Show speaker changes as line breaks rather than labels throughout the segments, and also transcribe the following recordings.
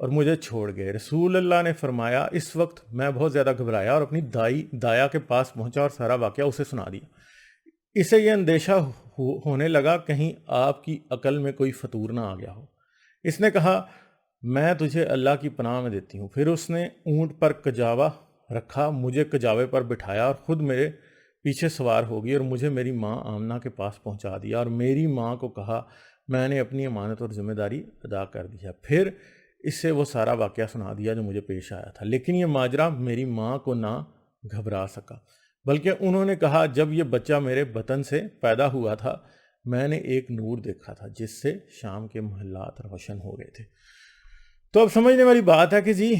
اور مجھے چھوڑ گئے۔ رسول اللہ نے فرمایا اس وقت میں بہت زیادہ گھبرایا اور اپنی دایا کے پاس پہنچا اور سارا واقعہ اسے سنا دیا۔ اسے یہ اندیشہ ہونے لگا کہیں آپ کی عقل میں کوئی فطور نہ آ گیا ہو۔ اس نے کہا میں تجھے اللہ کی پناہ میں دیتی ہوں۔ پھر اس نے اونٹ پر کجاوا رکھا، مجھے کجاوے پر بٹھایا اور خود میرے پیچھے سوار ہو گئی اور مجھے میری ماں آمنہ کے پاس پہنچا دیا، اور میری ماں کو کہا میں نے اپنی امانت اور ذمہ داری ادا کر دی ہے۔ پھر اس سے وہ سارا واقعہ سنا دیا جو مجھے پیش آیا تھا، لیکن یہ ماجرا میری ماں کو نہ گھبرا سکا، بلکہ انہوں نے کہا جب یہ بچہ میرے بطن سے پیدا ہوا تھا میں نے ایک نور دیکھا تھا جس سے شام کے محلات روشن ہو گئے تھے۔ تو اب سمجھنے والی بات ہے کہ جی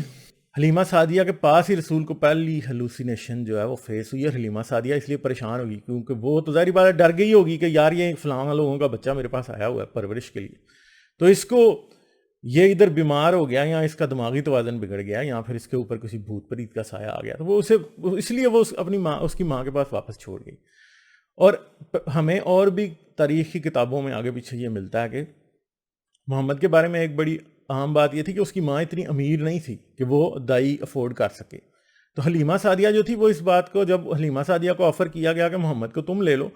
حلیمہ سعدیہ کے پاس ہی رسول کو پہلی ہلوسینیشن جو ہے وہ فیس ہوئی، اور حلیمہ سعدیہ اس لیے پریشان ہوگی کیونکہ وہ تو ظاہری بات ہے ڈر گئی ہوگی کہ یار یہ فلاں لوگوں کا بچہ میرے پاس آیا ہوا ہے پرورش کے لیے، تو اس کو یہ ادھر بیمار ہو گیا یا اس کا دماغی توازن بگڑ گیا یا پھر اس کے اوپر کسی بھوت پریت کا سایہ آ گیا، تو وہ اسے اس لیے وہ اپنی ماں اس کی ماں کے پاس واپس چھوڑ گئی۔ اور ہمیں اور بھی تاریخ کی کتابوں میں آگے پیچھے یہ ملتا ہے کہ محمد کے بارے میں ایک بڑی اہم بات یہ تھی کہ اس کی ماں اتنی امیر نہیں تھی کہ وہ دائی افورڈ کر سکے، تو حلیمہ سعدیہ جو تھی وہ اس بات کو جب حلیمہ سعدیہ کو آفر کیا گیا کہ محمد کو تم لے لو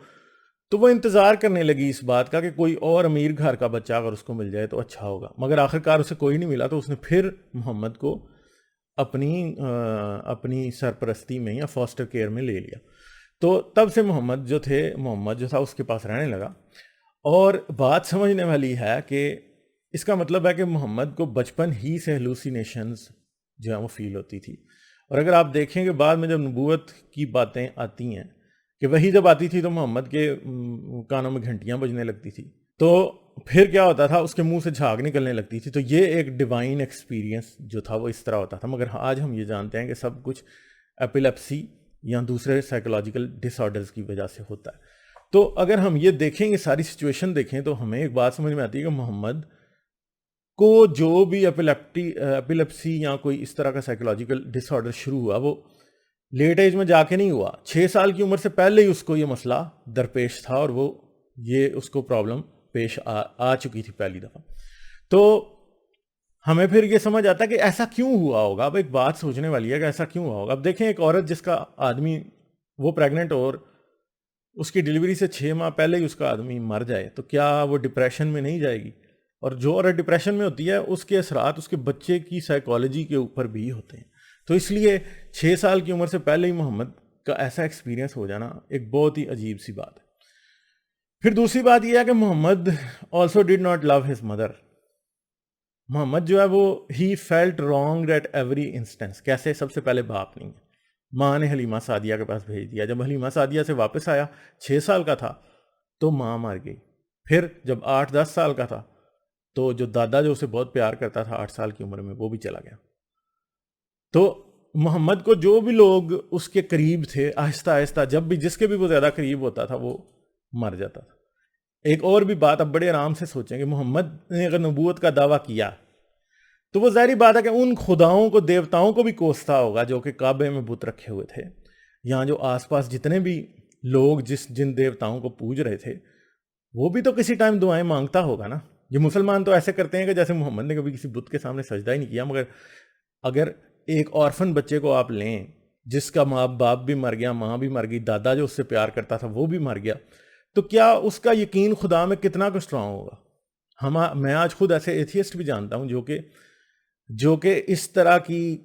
تو وہ انتظار کرنے لگی اس بات کا کہ کوئی اور امیر گھر کا بچہ اگر اس کو مل جائے تو اچھا ہوگا، مگر آخرکار اسے کوئی نہیں ملا تو اس نے پھر محمد کو اپنی سرپرستی میں یا فاسٹر کیئر میں لے لیا۔ تو تب سے محمد جو تھا اس کے پاس رہنے لگا۔ اور بات سمجھنے والی ہے کہ اس کا مطلب ہے کہ محمد کو بچپن ہی سے ہلوسینیشنز جو ہیں وہ فیل ہوتی تھی، اور اگر آپ دیکھیں کہ بعد میں جب نبوت کی باتیں آتی ہیں کہ وہی جب آتی تھی تو محمد کے کانوں میں گھنٹیاں بجنے لگتی تھی، تو پھر کیا ہوتا تھا اس کے منہ سے جھاگ نکلنے لگتی تھی، تو یہ ایک ڈیوائن ایکسپیرینس جو تھا وہ اس طرح ہوتا تھا۔ مگر آج ہم یہ جانتے ہیں کہ سب کچھ ایپیلیپسی یا دوسرے سائیکولوجیکل ڈس آرڈرز کی وجہ سے ہوتا ہے۔ تو اگر ہم یہ دیکھیں گے ساری سچویشن دیکھیں تو ہمیں ایک بات سمجھ میں آتی ہے کہ محمد کو جو بھی ایپیلیپسی یا کوئی اس طرح کا سائیکولوجیکل ڈس آرڈر شروع ہوا وہ لیٹ ایج میں جا کے نہیں ہوا، 6 سال کی عمر سے پہلے ہی اس کو یہ مسئلہ درپیش تھا اور وہ یہ اس کو پرابلم پیش آ چکی تھی پہلی دفعہ۔ تو ہمیں پھر یہ سمجھ آتا ہے کہ ایسا کیوں ہوا ہوگا۔ اب ایک بات سوچنے والی ہے کہ ایسا کیوں ہوا ہوگا۔ اب دیکھیں ایک عورت جس کا آدمی وہ پریگننٹ اور اس کی ڈیلیوری سے 6 ماہ پہلے ہی اس کا آدمی مر جائے تو کیا وہ ڈپریشن میں نہیں جائے گی؟ اور جو عورت ڈپریشن میں ہوتی ہے اس کے اثرات اس کے بچے کی سائیکالوجی کے اوپر بھی ہوتے ہیں، تو اس لیے 6 سال کی عمر سے پہلے ہی محمد کا ایسا ایکسپیرینس ہو جانا ایک بہت ہی عجیب سی بات ہے۔ پھر دوسری بات یہ ہے کہ Muhammad also did not love his mother. Muhammad جو ہے وہ he felt wrong at every instance. کیسے؟ سب سے پہلے باپ نہیں ہے، ماں نے حلیمہ سعدیہ کے پاس بھیج دیا۔ جب حلیمہ سعدیہ سے واپس آیا 6 سال کا تھا تو ماں مر گئی۔ پھر جب 8-10 سال کا تھا تو جو دادا جو اسے بہت پیار کرتا تھا 8 سال کی عمر میں وہ بھی چلا گیا۔ تو محمد کو جو بھی لوگ اس کے قریب تھے آہستہ آہستہ جب بھی جس کے بھی وہ زیادہ قریب ہوتا تھا وہ مر جاتا تھا۔ ایک اور بھی بات اب بڑے آرام سے سوچیں کہ محمد نے اگر نبوت کا دعویٰ کیا تو وہ ظاہری بات ہے کہ ان خداؤں کو دیوتاؤں کو بھی کوستا ہوگا جو کہ کعبے میں بت رکھے ہوئے تھے، یہاں جو آس پاس جتنے بھی لوگ جن دیوتاؤں کو پوج رہے تھے وہ بھی تو کسی ٹائم دعائیں مانگتا ہوگا نا۔ یہ مسلمان تو ایسے کرتے ہیں کہ جیسے محمد نے کبھی کسی بت کے سامنے سجدہ ہی نہیں کیا، مگر اگر ایک آرفن بچے کو آپ لیں جس کا ماں باپ بھی مر گیا، ماں بھی مر گئی، دادا جو اس سے پیار کرتا تھا وہ بھی مر گیا، تو کیا اس کا یقین خدا میں کتنا کو اسٹرانگ ہوگا؟ میں آج خود ایسے ایتھیسٹ بھی جانتا ہوں جو کہ اس طرح کی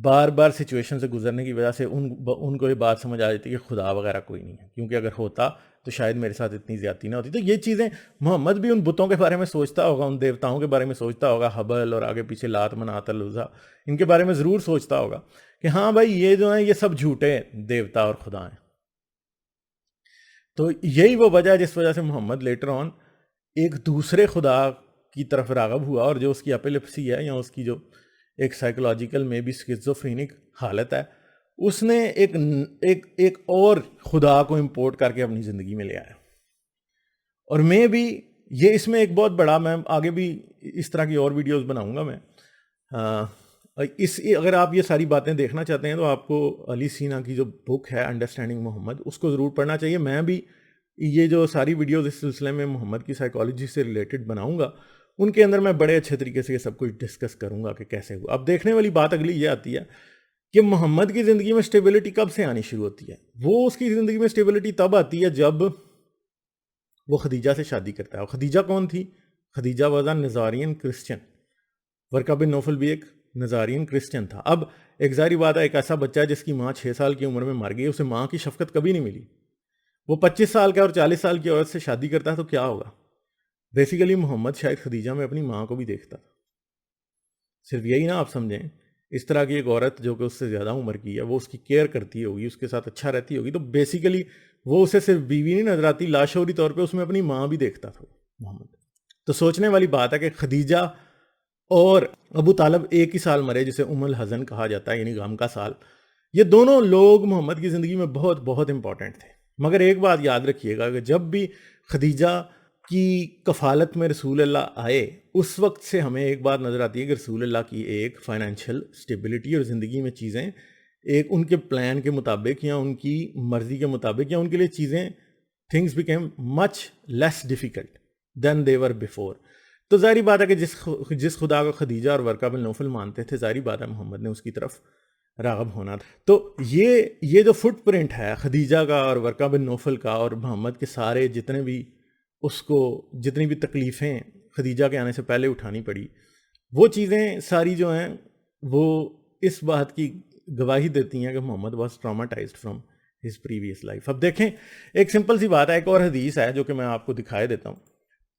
بار بار سچویشن سے گزرنے کی وجہ سے ان کو یہ بات سمجھ آ جاتی ہے کہ خدا وغیرہ کوئی نہیں ہے، کیونکہ اگر ہوتا تو شاید میرے ساتھ اتنی زیادتی نہ ہوتی۔ تو یہ چیزیں محمد بھی ان بتوں کے بارے میں سوچتا ہوگا، ان دیوتاؤں کے بارے میں سوچتا ہوگا، حبل اور آگے پیچھے لات منات العزیٰ، ان کے بارے میں ضرور سوچتا ہوگا کہ ہاں بھائی یہ جو ہیں یہ سب جھوٹے دیوتا اور خدا ہیں۔ تو یہی وہ وجہ ہے جس وجہ سے محمد لیٹر آن ایک دوسرے خدا کی طرف راغب ہوا، اور جو اس کی ایپیلیپسی ہے یا اس کی جو ایک سائیکولوجیکل میں بھی سکیزوفرینک حالت ہے، اس نے ایک اور خدا کو امپورٹ کر کے اپنی زندگی میں لے آیا۔ اور میں بھی یہ اس میں ایک بہت بڑا، میں آگے بھی اس طرح کی اور ویڈیوز بناؤں گا میں، اگر آپ یہ ساری باتیں دیکھنا چاہتے ہیں تو آپ کو علی سینا کی جو بک ہے انڈرسٹینڈنگ محمد اس کو ضرور پڑھنا چاہیے۔ میں بھی یہ جو ساری ویڈیوز اس سلسلے میں محمد کی سائیکالوجی سے ریلیٹڈ بناؤں گا ان کے اندر میں بڑے اچھے طریقے سے یہ سب کچھ ڈسکس کروں گا کہ کیسے ہوا. اب دیکھنے والی بات اگلی یہ آتی ہے کہ محمد کی زندگی میں اسٹیبلٹی کب سے آنی شروع ہوتی ہے. وہ اس کی زندگی میں اسٹیبلٹی تب آتی ہے جب وہ خدیجہ سے شادی کرتا ہے. اور خدیجہ کون تھی؟ Khadija was a Nazarene Christian. Waraqa bin Nawfal بھی ایک نزارین کرسچن تھا. اب ایک ظاہری بات ہے، ایک ایسا بچہ جس کی ماں 6 سال کی عمر میں مر گئی، اسے ماں کی شفقت کبھی نہیں ملی. وہ 25 سال کا اور 40 سال کی عورت سے شادی کرتا ہے تو کیا ہوگا؟ بیسیکلی محمد شاید خدیجہ میں اپنی ماں کو بھی دیکھتا تھا. صرف یہی نہ آپ سمجھیں، اس طرح کی ایک عورت جو کہ اس سے زیادہ عمر کی ہے، وہ اس کی کیئر کرتی ہوگی، اس کے ساتھ اچھا رہتی ہوگی، تو بیسیکلی وہ اسے صرف بیوی نہیں نظر آتی، لاشعوری طور پہ اس میں اپنی ماں بھی دیکھتا تھا محمد. تو سوچنے والی بات ہے کہ خدیجہ اور ابو طالب ایک ہی سال مرے، جسے ام الحزن کہا جاتا ہے، یعنی غم کا سال. یہ دونوں لوگ محمد کی زندگی میں بہت بہت امپورٹنٹ تھے. مگر ایک بات یاد رکھیے گا کہ جب بھی خدیجہ کی کفالت میں رسول اللہ آئے، اس وقت سے ہمیں ایک بات نظر آتی ہے کہ رسول اللہ کی ایک فائنینشیل اسٹیبلٹی اور زندگی میں چیزیں ایک ان کے پلان کے مطابق یا ان کی مرضی کے مطابق یا ان کے لیے چیزیں تھنگس بیکیم مچ لیس ڈیفیکلٹ دین دے ور بیفور. تو ظاہری بات ہے کہ جس خدا کو خدیجہ اور ورقہ بن نوفل مانتے تھے، ظاہری بات ہے محمد نے اس کی طرف راغب ہونا تھا. تو یہ جو فٹ پرنٹ ہے خدیجہ کا اور ورقہ بن نوفل کا اور محمد کے سارے جتنے بھی جتنی بھی تکلیفیں خدیجہ کے آنے سے پہلے اٹھانی پڑی، وہ چیزیں ساری جو ہیں وہ اس بات کی گواہی دیتی ہیں کہ Muhammad was traumatized from his previous life. اب دیکھیں، ایک سمپل سی بات ہے، ایک اور حدیث ہے جو کہ میں آپ کو دکھائے دیتا ہوں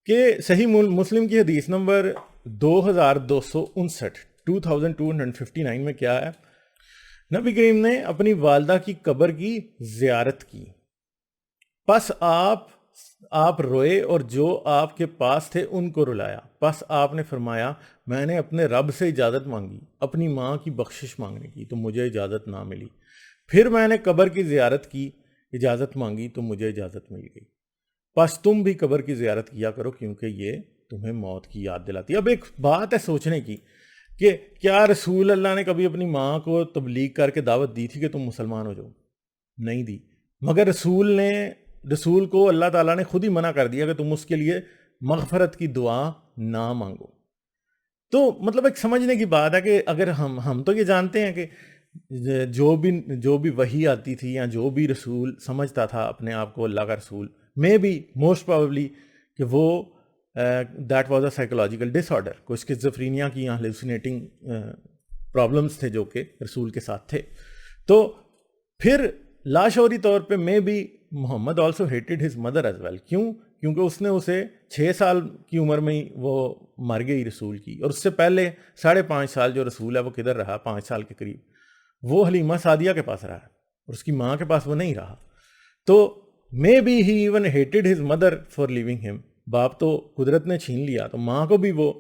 کہ صحیح مسلم کی حدیث نمبر 2259 2259 میں کیا ہے؟ نبی کریم نے اپنی والدہ کی قبر کی زیارت کی، پس آپ روئے اور جو آپ کے پاس تھے ان کو رلایا. پس آپ نے فرمایا، میں نے اپنے رب سے اجازت مانگی اپنی ماں کی بخشش مانگنے کی تو مجھے اجازت نہ ملی. پھر میں نے قبر کی زیارت کی، اجازت مانگی تو مجھے اجازت مل گئی. پس تم بھی قبر کی زیارت کیا کرو کیونکہ یہ تمہیں موت کی یاد دلاتی ہے. اب ایک بات ہے سوچنے کی کہ کیا رسول اللہ نے کبھی اپنی ماں کو تبلیغ کر کے دعوت دی تھی کہ تم مسلمان ہو جاؤ؟ نہیں دی. مگر رسول کو اللہ تعالیٰ نے خود ہی منع کر دیا کہ تم اس کے لیے مغفرت کی دعا نہ مانگو. تو مطلب ایک سمجھنے کی بات ہے کہ اگر ہم تو یہ جانتے ہیں کہ جو بھی وحی آتی تھی یا جو بھی رسول سمجھتا تھا اپنے آپ کو اللہ کا رسول، میں بھی موسٹ پروبلی کہ وہ that was a psychological disorder, کوئی اسکیزوفرینیا کی یا ہیلوسینیٹنگ پرابلمس تھے جو کہ رسول کے ساتھ تھے. تو پھر لاشعوری طور پہ میں بھی Muhammad also hated his mother as well. کیونکہ اس نے اسے 6 سال کی عمر میں ہی وہ مر گئی رسول کی، اور اس سے پہلے 5.5 سال جو رسول ہے وہ کدھر رہا؟ 5 سال کے قریب وہ حلیمہ سعدیہ کے پاس رہا اور اس کی ماں کے پاس وہ نہیں رہا. تو maybe he even hated his mother for leaving him. باپ تو قدرت نے چھین لیا، تو ماں کو بھی وہ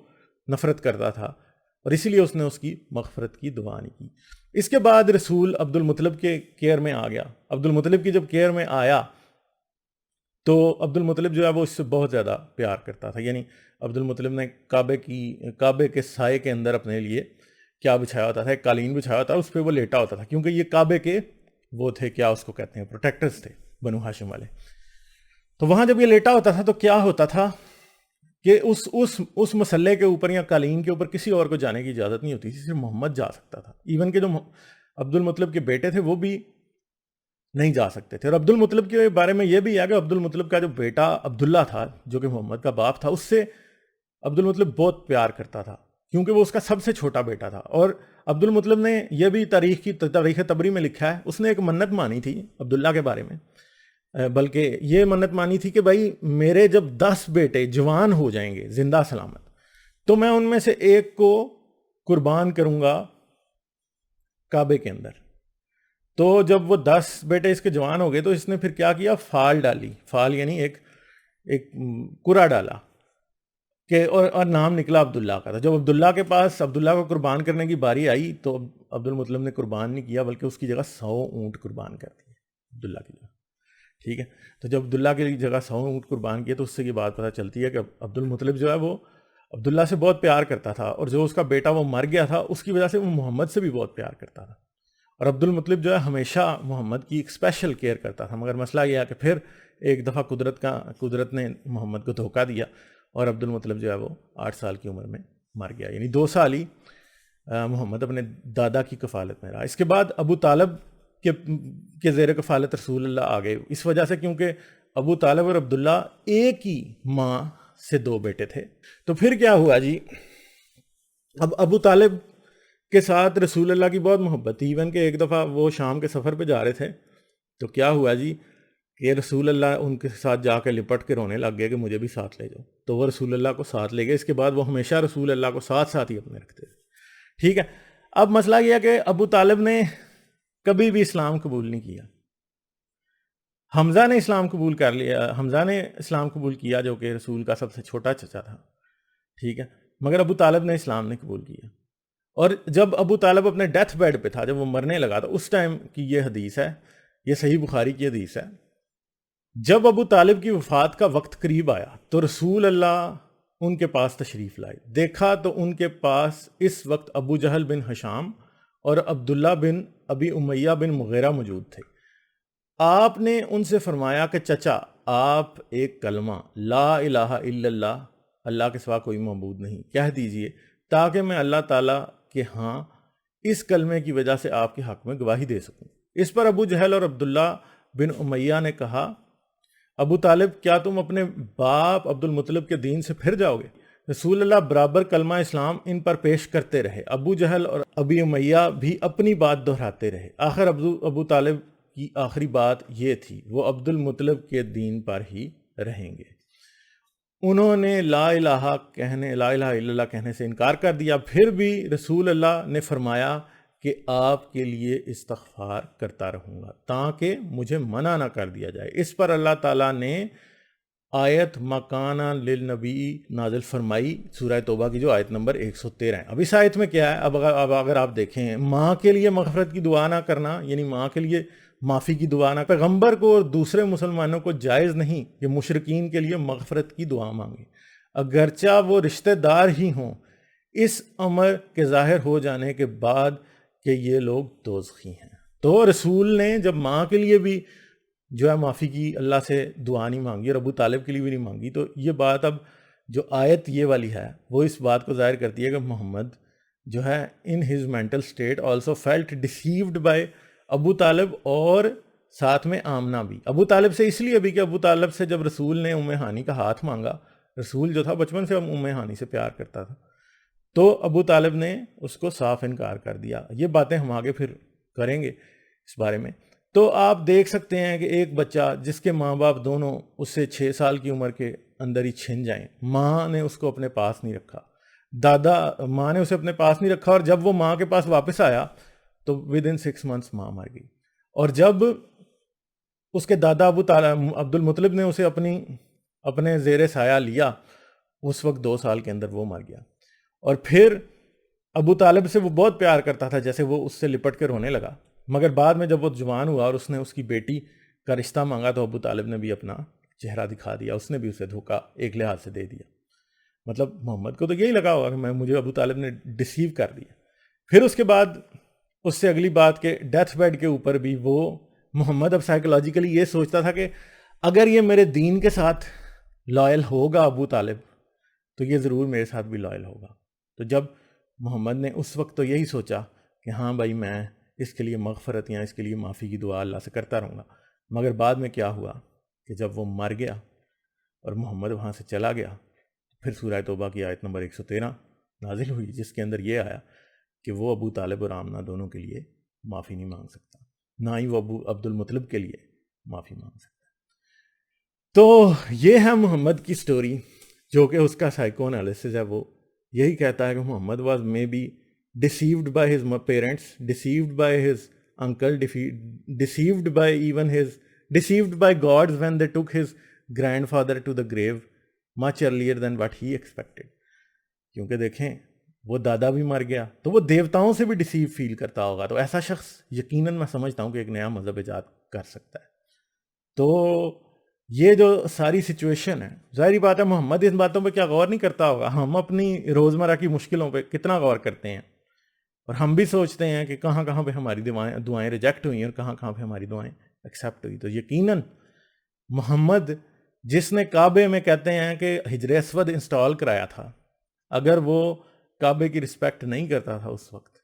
نفرت کرتا تھا اور اسی لیے اس نے اس کی مغفرت کی دعا نہیں کی. اس کے بعد رسول عبد المطلب کے کیئر میں آ گیا. عبد المطلب کی جب کیئر میں آیا تو عبد المطلب جو ہے وہ اس سے بہت زیادہ پیار کرتا تھا. یعنی عبد المطلب نے کعبے کے سائے کے اندر اپنے لیے کیا بچھایا ہوتا تھا؟ ایک قالین بچھایا ہوتا تھا، اس پہ وہ لیٹا ہوتا تھا، کیونکہ یہ کعبے کے وہ تھے، کیا اس کو کہتے ہیں، پروٹیکٹرز تھے، بنو ہاشم والے. تو وہاں جب یہ لیٹا ہوتا تھا تو کیا ہوتا تھا کہ اس مسلح کے اوپر یا قالین کے اوپر کسی اور کو جانے کی اجازت نہیں ہوتی تھی، صرف محمد جا سکتا تھا. ایون کہ جو عبد المطلب کے بیٹے تھے وہ بھی نہیں جا سکتے تھے. اور عبد المطلب کے بارے میں یہ بھی ہے کہ عبد المطلب کا جو بیٹا عبداللہ تھا جو کہ محمد کا باپ تھا، اس سے عبد المطلب بہت پیار کرتا تھا کیونکہ وہ اس کا سب سے چھوٹا بیٹا تھا. اور عبد المطلب نے یہ بھی تاریخ تبری میں لکھا ہے، اس نے ایک منت مانی تھی عبداللہ کے بارے میں، بلکہ یہ منت مانی تھی کہ بھائی میرے جب 10 بیٹے جوان ہو جائیں گے زندہ سلامت تو میں ان میں سے ایک کو قربان کروں گا کعبے کے اندر. تو جب وہ 10 بیٹے اس کے جوان ہو گئے تو اس نے پھر کیا کیا؟ فال ڈالی. فال یعنی ایک کرا ڈالا کہ اور نام نکلا عبداللہ کا. تھا جب عبداللہ کے پاس عبداللہ کو قربان کرنے کی باری آئی تو عبد المطلب نے قربان نہیں کیا بلکہ اس کی جگہ 100 اونٹ قربان کر دیے عبداللہ کی جگہ. ٹھیک ہے، تو جب عبداللہ کی جگہ 100 اونٹ قربان کیے تو اس سے یہ بات پتہ چلتی ہے کہ عبد المطلب جو ہے وہ عبداللہ سے بہت پیار کرتا تھا، اور جو اس کا بیٹا وہ مر گیا تھا اس کی وجہ سے وہ محمد سے بھی بہت پیار کرتا تھا. اور عبد المطلب جو ہے ہمیشہ محمد کی ایک اسپیشل کیئر کرتا تھا. مگر مسئلہ یہ ہے کہ پھر ایک دفعہ قدرت نے محمد کو دھوکہ دیا اور عبد المطلب جو ہے وہ 8 سال کی عمر میں مر گیا، یعنی 2 سال ہی محمد اپنے دادا کی کفالت میں رہا۔ اس کے بعد ابو طالب کے زیر کفالت رسول اللہ آ گئے، اس وجہ سے کیونکہ ابو طالب اور عبداللہ ایک ہی ماں سے 2 بیٹے تھے۔ تو پھر کیا ہوا جی، اب ابو طالب کے ساتھ رسول اللہ کی بہت محبت تھی، ایون کہ ایک دفعہ وہ شام کے سفر پہ جا رہے تھے تو کیا ہوا جی کہ رسول اللہ ان کے ساتھ جا کے لپٹ کے رونے لگ گئے کہ مجھے بھی ساتھ لے جاؤ، تو وہ رسول اللہ کو ساتھ لے گئے۔ اس کے بعد وہ ہمیشہ رسول اللہ کو ساتھ ہی اپنے رکھتے تھے، ٹھیک ہے۔ اب مسئلہ یہ ہے کہ ابو طالب نے کبھی بھی اسلام قبول نہیں کیا، حمزہ نے اسلام قبول کر لیا، حمزہ نے اسلام قبول کیا جو کہ رسول کا سب سے چھوٹا چچا تھا، ٹھیک ہے، مگر ابو طالب نے اسلام نہیں قبول کیا۔ اور جب ابو طالب اپنے ڈیتھ بیڈ پہ تھا، جب وہ مرنے لگا، تو اس ٹائم کی یہ حدیث ہے، یہ صحیح بخاری کی حدیث ہے، جب ابو طالب کی وفات کا وقت قریب آیا تو رسول اللہ ان کے پاس تشریف لائے، دیکھا تو ان کے پاس اس وقت ابو جہل بن ہشام اور عبداللہ بن ابی امیہ بن مغیرہ موجود تھے۔ آپ نے ان سے فرمایا کہ چچا، آپ ایک کلمہ لا الہ الا اللہ، اللہ کے سوا کوئی معبود نہیں، کہہ دیجئے تاکہ میں اللہ تعالیٰ کہ ہاں اس کلمے کی وجہ سے آپ کے حق میں گواہی دے سکوں۔ اس پر ابو جہل اور عبداللہ بن امیہ نے کہا، ابو طالب کیا تم اپنے باپ عبد المطلب کے دین سے پھر جاؤ گے؟ رسول اللہ برابر کلمہ اسلام ان پر پیش کرتے رہے، ابو جہل اور ابی امیہ بھی اپنی بات دہراتے رہے، آخر ابو طالب کی آخری بات یہ تھی، وہ عبد المطلب کے دین پر ہی رہیں گے۔ انہوں نے لا الہ الا اللہ کہنے سے انکار کر دیا، پھر بھی رسول اللہ نے فرمایا کہ آپ کے لیے استغفار کرتا رہوں گا تاکہ مجھے منع نہ کر دیا جائے۔ اس پر اللہ تعالیٰ نے آیت مکانہ للنبی نازل فرمائی، سورہ توبہ کی جو آیت نمبر 113 ہے۔ اب اس آیت میں کیا ہے، اب اگر آپ دیکھیں، ماں کے لیے مغفرت کی دعا نہ کرنا، یعنی ماں کے لیے معافی کی دعا نہ، پیغمبر کو اور دوسرے مسلمانوں کو جائز نہیں کہ مشرکین کے لیے مغفرت کی دعا مانگیں، اگرچہ وہ رشتہ دار ہی ہوں، اس امر کے ظاہر ہو جانے کے بعد کہ یہ لوگ دوزخی ہیں۔ تو رسول نے جب ماں کے لیے بھی جو ہے معافی کی اللہ سے دعا نہیں مانگی اور ابو طالب کے لیے بھی نہیں مانگی، تو یہ بات اب جو آیت یہ والی ہے وہ اس بات کو ظاہر کرتی ہے کہ محمد جو ہے in his mental state also felt deceived by Abu Talib, اور ساتھ میں آمنہ بھی۔ ابو طالب سے اس لیے بھی کہ ابو طالب سے جب رسول نے ام ہانی کا ہاتھ مانگا، رسول جو تھا بچپن سے ام ہانی سے پیار کرتا تھا، تو ابو طالب نے اس کو صاف انکار کر دیا۔ یہ باتیں ہم آگے پھر کریں گے اس بارے میں۔ تو آپ دیکھ سکتے ہیں کہ ایک بچہ جس کے ماں باپ دونوں اس سے 6 سال کی عمر کے اندر ہی چھن جائیں، ماں نے اس کو اپنے پاس نہیں رکھا، ماں نے اسے اپنے پاس نہیں رکھا، اور جب وہ ماں کے پاس واپس آیا تو ودن 6 months ماں مر گئی، اور جب اس کے دادا ابو طالب عبد المطلب نے اسے اپنے زیر سایہ لیا، اس وقت 2 سال کے اندر وہ مر گیا۔ اور پھر ابو طالب سے وہ بہت پیار کرتا تھا، جیسے وہ اس سے لپٹ کے رونے لگا، مگر بعد میں جب وہ جوان ہوا اور اس نے اس کی بیٹی کا رشتہ مانگا تو ابو طالب نے بھی اپنا چہرہ دکھا دیا، اس نے بھی اسے دھوکہ ایک لحاظ سے دے دیا۔ مطلب محمد کو تو یہی لگا ہوگا کہ مجھے ابو طالب نے ڈیسیو کر دیا۔ پھر اس کے بعد اس سے اگلی بات کہ ڈیتھ بیڈ کے اوپر بھی وہ محمد اب سائیکولوجیکلی یہ سوچتا تھا کہ اگر یہ میرے دین کے ساتھ لائل ہوگا ابو طالب، تو یہ ضرور میرے ساتھ بھی لائل ہوگا۔ تو جب محمد نے اس وقت تو یہی سوچا کہ ہاں بھائی میں اس کے لیے مغفرت یا اس کے لیے معافی کی دعا اللہ سے کرتا رہوں گا، مگر بعد میں کیا ہوا کہ جب وہ مر گیا اور محمد وہاں سے چلا گیا، پھر سورہ توبہ کی آیت نمبر 113 نازل ہوئی، جس کے اندر یہ آیا کہ وہ ابو طالب اور آمنہ دونوں کے لیے معافی نہیں مانگ سکتا، نہ ہی وہ عبد المطلب کے لیے معافی مانگ سکتا۔ تو یہ ہے محمد کی سٹوری، جو کہ اس کا سائیکو انالیسس ہے، وہ یہی کہتا ہے کہ Muhammad was may be deceived by his parents, deceived by his uncle, deceived by gods when they took his grandfather to the grave much earlier than what he expected. کیونکہ دیکھیں وہ دادا بھی مر گیا تو وہ دیوتاؤں سے بھی ڈیسیو فیل کرتا ہوگا، تو ایسا شخص یقیناً میں سمجھتا ہوں کہ ایک نیا مذہب ایجاد کر سکتا ہے۔ تو یہ جو ساری سچویشن ہے، ظاہری بات ہے محمد ان باتوں پہ کیا غور نہیں کرتا ہوگا، ہم اپنی روزمرہ کی مشکلوں پہ کتنا غور کرتے ہیں، اور ہم بھی سوچتے ہیں کہ کہاں کہاں پہ ہماری دعائیں ریجیکٹ ہوئی اور کہاں کہاں پہ ہماری دعائیں ایکسیپٹ ہوئی۔ تو یقیناً محمد جس نے کعبے میں کہتے ہیں کہ حجر اسود انسٹال کرایا تھا، اگر وہ کعبے کی رسپیکٹ نہیں کرتا تھا اس وقت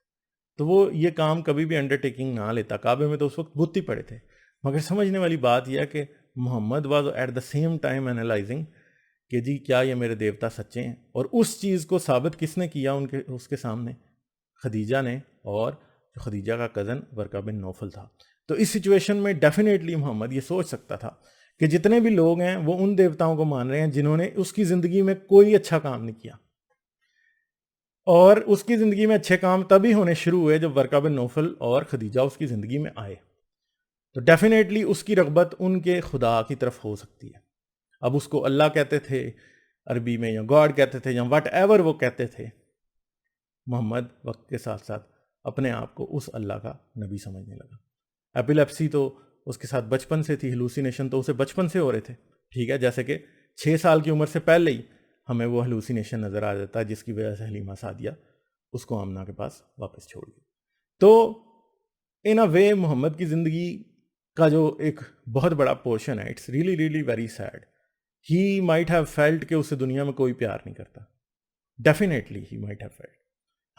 تو وہ یہ کام کبھی بھی انڈرٹیکنگ نہ لیتا. کعبے میں تو اس وقت بت ہی پڑے تھے. مگر سمجھنے والی بات یہ ہے کہ Muhammad was at the same time analyzing کہ جی کیا یہ میرے دیوتا سچے ہیں، اور اس چیز کو ثابت کس نے کیا اس کے سامنے؟ خدیجہ نے، اور جو خدیجہ کا کزن ورقہ بن نوفل تھا. تو اس سچویشن میں ڈیفینیٹلی محمد یہ سوچ سکتا تھا کہ جتنے بھی لوگ ہیں وہ ان دیوتاؤں کو مان رہے ہیں جنہوں نے اس کی زندگی میں کوئی اچھا کام نہیں کیا، اور اس کی زندگی میں اچھے کام تبھی ہونے شروع ہوئے جب ورقہ بن نوفل اور خدیجہ اس کی زندگی میں آئے. تو ڈیفینیٹلی اس کی رغبت ان کے خدا کی طرف ہو سکتی ہے. اب اس کو اللہ کہتے تھے عربی میں، یا گاڈ کہتے تھے، یا واٹ ایور وہ کہتے تھے، محمد وقت کے ساتھ ساتھ اپنے آپ کو اس اللہ کا نبی سمجھنے لگا. ایپیلیپسی تو اس کے ساتھ بچپن سے تھی، ہلوسینیشن تو اسے بچپن سے ہو رہے تھے. ٹھیک ہے، جیسے کہ 6 سال کی عمر سے پہلے ہی ہمیں وہ ہلوسینیشن نظر آ جاتا ہے جس کی وجہ سے حلیمہ سعدیہ اس کو آمنہ کے پاس واپس چھوڑ گئی. تو ان اے وے محمد کی زندگی کا جو ایک بہت بڑا پورشن ہے، it's really really very sad. He might have felt کہ اسے دنیا میں کوئی پیار نہیں کرتا. Definitely he might have felt.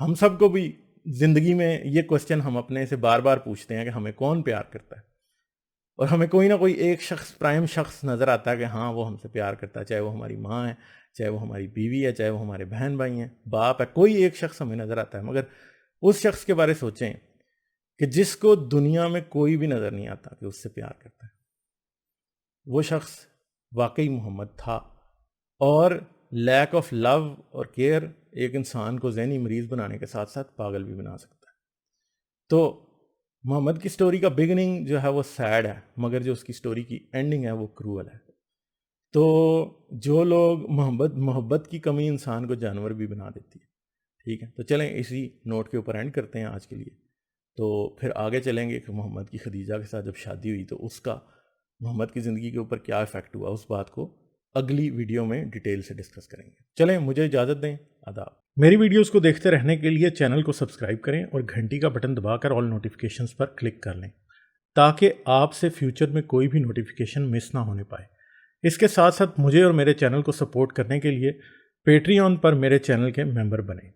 ہم سب کو بھی زندگی میں یہ کوسچن ہم اپنے سے بار بار پوچھتے ہیں کہ ہمیں کون پیار کرتا ہے، اور ہمیں کوئی نہ کوئی ایک شخص، پرائم شخص نظر آتا ہے کہ ہاں وہ ہم سے پیار کرتا ہے، چاہے وہ ہماری ماں ہے، چاہے وہ ہماری بیوی ہے، چاہے وہ ہمارے بہن بھائی ہیں، باپ ہے، کوئی ایک شخص ہمیں نظر آتا ہے. مگر اس شخص کے بارے سوچیں کہ جس کو دنیا میں کوئی بھی نظر نہیں آتا کہ اس سے پیار کرتا ہے. وہ شخص واقعی محمد تھا. اور لیک آف لو اور کیئر ایک انسان کو ذہنی مریض بنانے کے ساتھ ساتھ پاگل بھی بنا سکتا ہے. تو محمد کی سٹوری کا بگننگ جو ہے وہ سیڈ ہے، مگر جو اس کی سٹوری کی اینڈنگ ہے وہ کروول ہے. تو جو لوگ محبت کی کمی انسان کو جانور بھی بنا دیتی ہے. ٹھیک ہے، تو چلیں اسی نوٹ کے اوپر اینڈ کرتے ہیں آج کے لیے. تو پھر آگے چلیں گے کہ محمد کی خدیجہ کے ساتھ جب شادی ہوئی تو اس کا محمد کی زندگی کے اوپر کیا ایفیکٹ ہوا، اس بات کو اگلی ویڈیو میں ڈیٹیل سے ڈسکس کریں گے. چلیں مجھے اجازت دیں. آداب. میری ویڈیوز کو دیکھتے رہنے کے لیے چینل کو سبسکرائب کریں اور گھنٹی کا بٹن دبا کر آل نوٹیفیکیشنز پر کلک کر لیں تاکہ آپ سے فیوچر میں کوئی بھی نوٹیفیکیشن مس نہ ہونے پائے. اس کے ساتھ ساتھ مجھے اور میرے چینل کو سپورٹ کرنے کے لیے پیٹریون پر میرے چینل کے ممبر بنیں.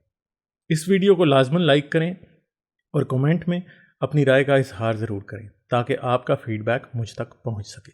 اس ویڈیو کو لازماً لائک کریں اور کمنٹ میں اپنی رائے کا اظہار ضرور کریں تاکہ آپ کا فیڈ بیک مجھ تک پہنچ سکے.